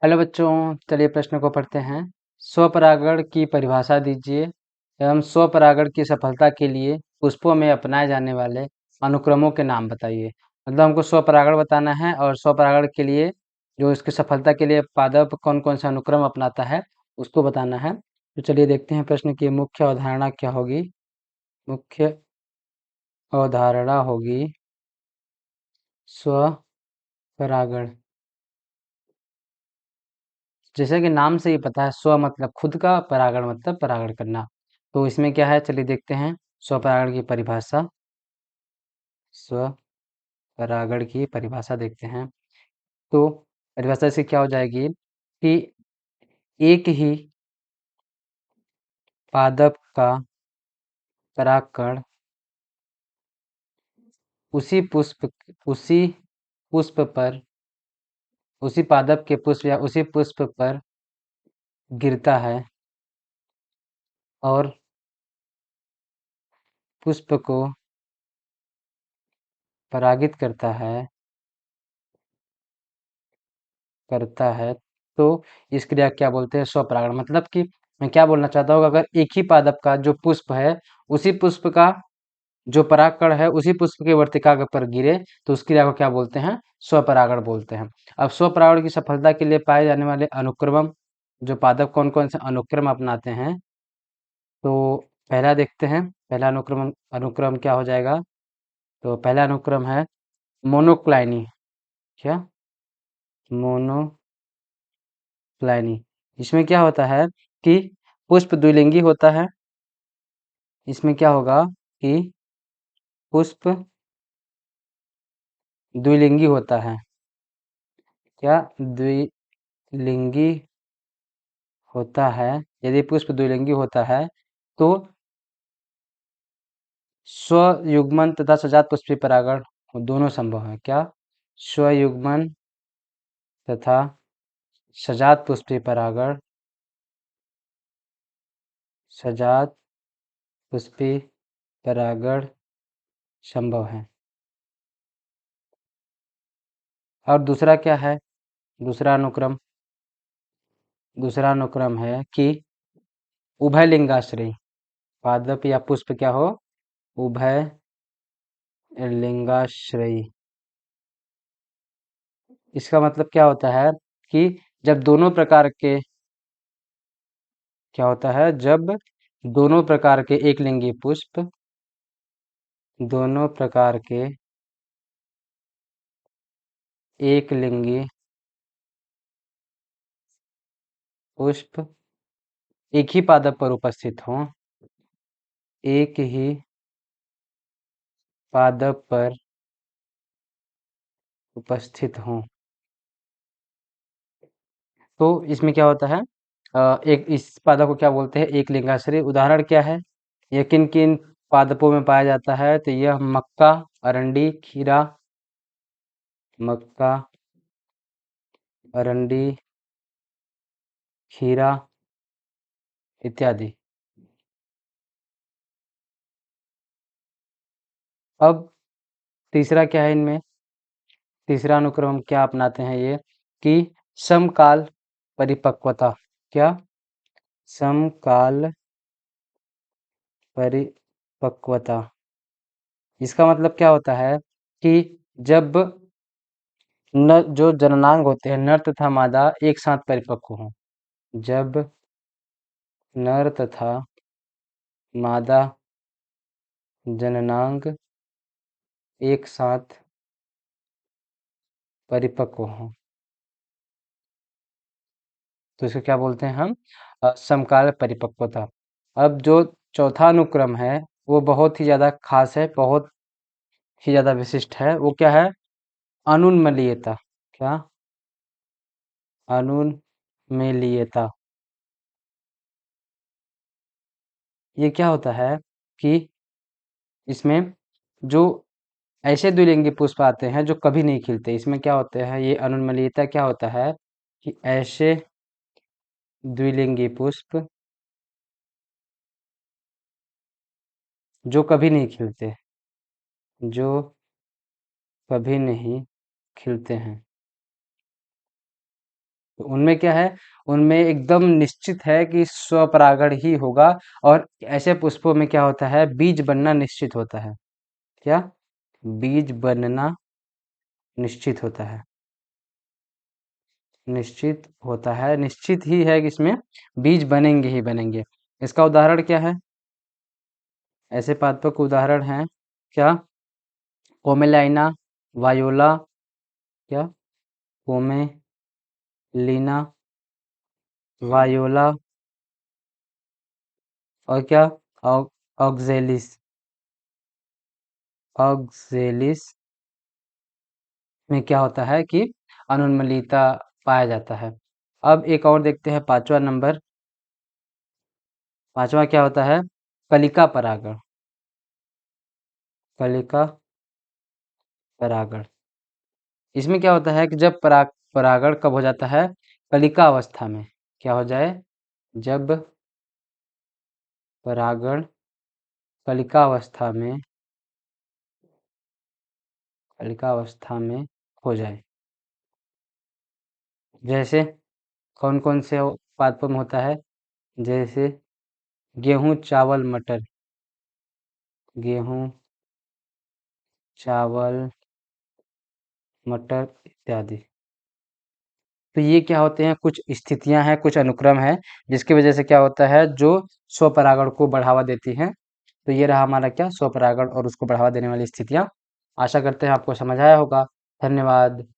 Hello बच्चों, चलिए प्रश्न को पढ़ते हैं। स्वपरागण की परिभाषा दीजिए एवं स्वपरागण की सफलता के लिए पुष्पों में अपनाए जाने वाले अनुक्रमों के नाम बताइए। मतलब हमको स्वपरागण बताना है और स्वपरागण के लिए जो इसकी सफलता के लिए पादप कौन कौन सा अनुक्रम अपनाता है उसको बताना है। तो चलिए देखते हैं प्रश्न की मुख्य अवधारणा क्या होगी। मुख्य अवधारणा होगी स्वपरागण। जैसे कि नाम से ही पता है, स्व मतलब खुद का, परागण मतलब परागण करना। तो इसमें क्या है, चलिए देखते हैं स्वपरागण की परिभाषा। स्व परागण की परिभाषा देखते हैं। तो परिभाषा से क्या हो जाएगी कि एक ही पादप का परागकण उसी पुष्प पर, उसी पादप के पुष्प या उसी पुष्प पर गिरता है और पुष्प को परागित करता है। तो इस क्रिया क्या बोलते हैं, स्वपरागण। मतलब कि मैं क्या बोलना चाहता हूँ, अगर एक ही पादप का जो पुष्प है, उसी पुष्प का जो परागकण है उसी पुष्प के वर्तिका पर गिरे तो उस क्रिया को क्या बोलते हैं, स्वपरागण बोलते हैं। अब स्वपरागण की सफलता के लिए पाए जाने वाले अनुक्रम, जो पादप कौन कौन से अनुक्रम अपनाते हैं, तो पहला देखते हैं। पहला अनुक्रम अनुक्रम क्या हो जाएगा, तो पहला अनुक्रम है मोनोक्लाइनी। क्या, मोनोक्लाइनी। इसमें क्या होता है कि पुष्प द्विलिंगी होता है। इसमें क्या होगा कि पुष्प द्विलिंगी होता है। क्या, द्विलिंगी होता है। यदि पुष्प द्विलिंगी होता है तो स्वयुग्मन तथा सजात पुष्पीय परागण दोनों संभव है। क्या, स्वयुग्मन तथा सजात पुष्पीय परागण, सजात पुष्पीय परागण संभव है। और दूसरा क्या है, दूसरा अनुक्रम है कि उभयलिंगाश्रयी पादप या पुष्प क्या हो, उभय लिंगाश्रयी। इसका मतलब क्या होता है कि जब दोनों प्रकार के, क्या होता है जब दोनों प्रकार के एक लिंगी पुष्प, दोनों प्रकार के एक लिंगी पुष्प एक ही पादप पर उपस्थित हों, एक ही पादप पर उपस्थित हों, तो इसमें क्या होता है, एक इस पादप को क्या बोलते हैं, एक लिंगाश्रयी। उदाहरण क्या है, यह किन किन पादपों में पाया जाता है, तो यह मक्का, अरंडी, खीरा, मक्का, अरंडी, खीरा इत्यादि। अब तीसरा क्या है इनमें, तीसरा अनुक्रम क्या अपनाते हैं ये कि समकाल परिपक्वता। क्या, समकाल परिपक्वता। इसका मतलब क्या होता है कि जब न जो जननांग होते हैं, नर तथा मादा एक साथ परिपक्व हों, जब नर तथा मादा जननांग एक साथ परिपक्व हों, तो इसको क्या बोलते हैं हम, समकाल परिपक्वता। अब जो चौथा अनुक्रम है वो बहुत ही ज़्यादा खास है, बहुत ही ज़्यादा विशिष्ट है। वो क्या है, अनुन्मलीयता। क्या, अनुन्मलीयता। ये क्या होता है कि इसमें जो ऐसे द्विलिंगी पुष्प आते हैं जो कभी नहीं खिलते, इसमें क्या होते हैं, ये अनुन्मलीयता क्या होता है कि ऐसे द्विलिंगी पुष्प जो कभी नहीं खिलते, जो कभी नहीं खिलते हैं। तो उनमें क्या है, उनमें एकदम निश्चित है कि स्वपरागण ही होगा। और ऐसे पुष्पों में क्या होता है, बीज बनना निश्चित होता है। क्या? बीज बनना निश्चित होता है। निश्चित होता है, निश्चित ही है कि इसमें बीज बनेंगे ही बनेंगे। इसका उदाहरण क्या है? ऐसे पादपों के उदाहरण हैं क्या? कोमेलाइना, वायोला, क्या? कोमेलिना, वायोला, और क्या? ऑक्जेलिस। ऑक्जेलिस में क्या होता है कि अनुन्मलिता पाया जाता है। अब एक और देखते हैं, पांचवा नंबर। पांचवा क्या होता है? कलिका परागण। कलिका परागण, इसमें क्या होता है कि जब परागण कब हो जाता है? कलिका अवस्था में। क्या हो जाए? जब परागण कलिका अवस्था में, कलिका अवस्था में हो जाए। जैसे कौन कौन से पादपों में होता है? जैसे गेहूं, चावल, मटर। गेहूं, चावल, मटर इत्यादि। तो ये क्या होते हैं, कुछ स्थितियां हैं, कुछ अनुक्रम है, जिसकी वजह से क्या होता है, जो स्वपरागण को बढ़ावा देती हैं। तो ये रहा हमारा क्या, स्वपरागण और उसको बढ़ावा देने वाली स्थितियां। आशा करते हैं आपको समझ आया होगा। धन्यवाद।